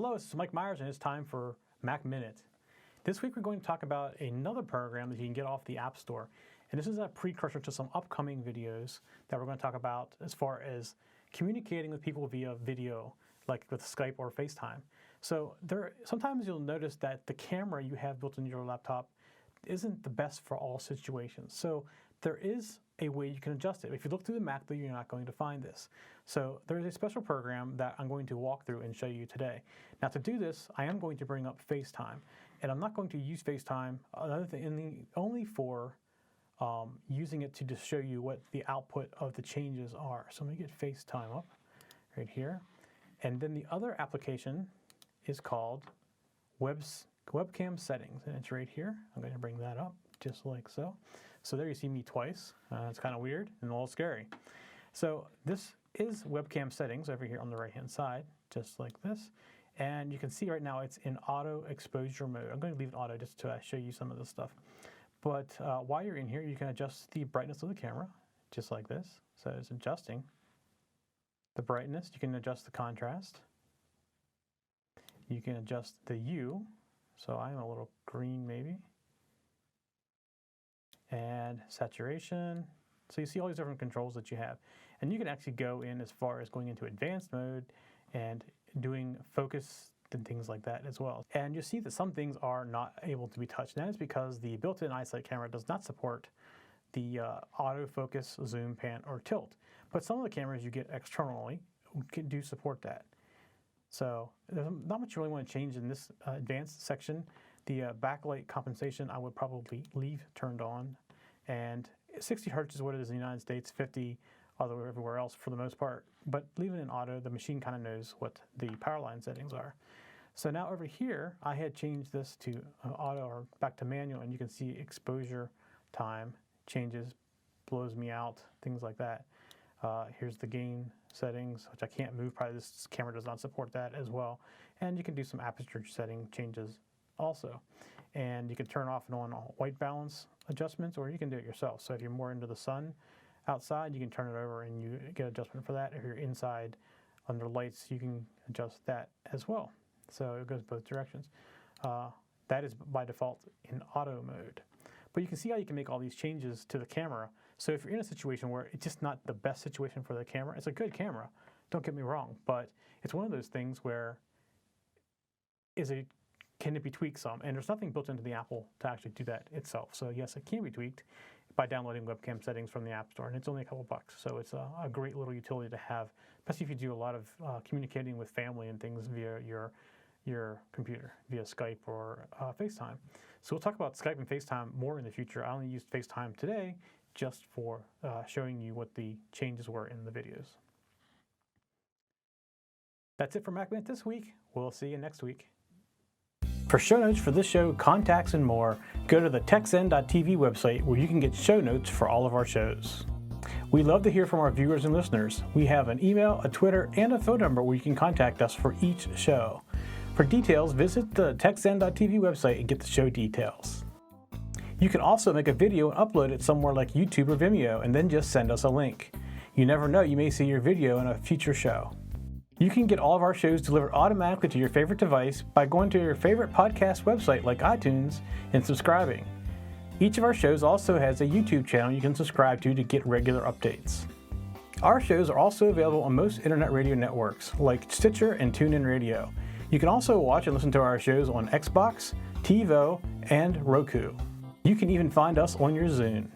Hello, this is Mike Myers and it's time for Mac Minute. This week we're going to talk about another program that you can get off the App Store. And this is a precursor to some upcoming videos that we're going to talk about as far as communicating with people via video, like with Skype or FaceTime. So sometimes you'll notice that the camera you have built into your laptop isn't the best for all situations. So there is a way you can adjust it. If you look through the Mac, though, you're not going to find this. So there is a special program that I'm going to walk through and show you today. Now to do this, I am going to bring up FaceTime. And I'm not going to use FaceTime only for using it to just show you what the output of the changes are. So let me get FaceTime up right here. And then the other application is called Webcam Settings, and it's right here. I'm going to bring that up just like so. So there you see me twice. It's kind of weird and a little scary. So this is Webcam Settings over here on the right hand side, just like this. And you can see right now it's in auto exposure mode. I'm going to leave it auto just to show you some of this stuff. But while you're in here, you can adjust the brightness of the camera, just like this. So it's adjusting the brightness. You can adjust the contrast. You can adjust the hue. So I'm a little green maybe. And saturation. So you see all these different controls that you have. And you can actually go in as far as going into advanced mode and doing focus and things like that as well. And you see that some things are not able to be touched. And that is because the built-in iSight camera does not support the autofocus, zoom, pan, or tilt. But some of the cameras you get externally do support that. So there's not much you really want to change in this advanced section. The backlight compensation I would probably leave turned on. And 60 hertz is what it is in the United States, 50 although everywhere else for the most part. But leave it in auto, the machine kind of knows what the power line settings are. So now over here, I had changed this to auto or back to manual, and you can see exposure time changes, blows me out, things like that. Here's the gain settings, which I can't move. Probably this camera does not support that as well. And you can do some aperture setting changes also. And you can turn off and on white balance adjustments, or you can do it yourself. So if you're more into the sun outside, you can turn it over and you get adjustment for that. If you're inside under lights, you can adjust that as well. So it goes both directions. That is by default in auto mode. But you can see how you can make all these changes to the camera. So if you're in a situation where it's just not the best situation for the camera, it's a good camera, don't get me wrong, but it's one of those things where can it be tweaked some? And there's nothing built into the Apple to actually do that itself. So yes, it can be tweaked by downloading Webcam Settings from the App Store, and it's only a couple bucks. So it's a great little utility to have, especially if you do a lot of communicating with family and things via your computer, via Skype or FaceTime. So we'll talk about Skype and FaceTime more in the future. I only used FaceTime today just for showing you what the changes were in the videos. That's it for Mac Minute this week. We'll see you next week. For show notes for this show, contacts, and more, go to the techzen.tv website where you can get show notes for all of our shows. We love to hear from our viewers and listeners. We have an email, a Twitter, and a phone number where you can contact us for each show. For details, visit the techzen.tv website and get the show details. You can also make a video and upload it somewhere like YouTube or Vimeo and then just send us a link. You never know, you may see your video in a future show. You can get all of our shows delivered automatically to your favorite device by going to your favorite podcast website like iTunes and subscribing. Each of our shows also has a YouTube channel you can subscribe to get regular updates. Our shows are also available on most internet radio networks like Stitcher and TuneIn Radio. You can also watch and listen to our shows on Xbox, TiVo, and Roku. You can even find us on your Zune.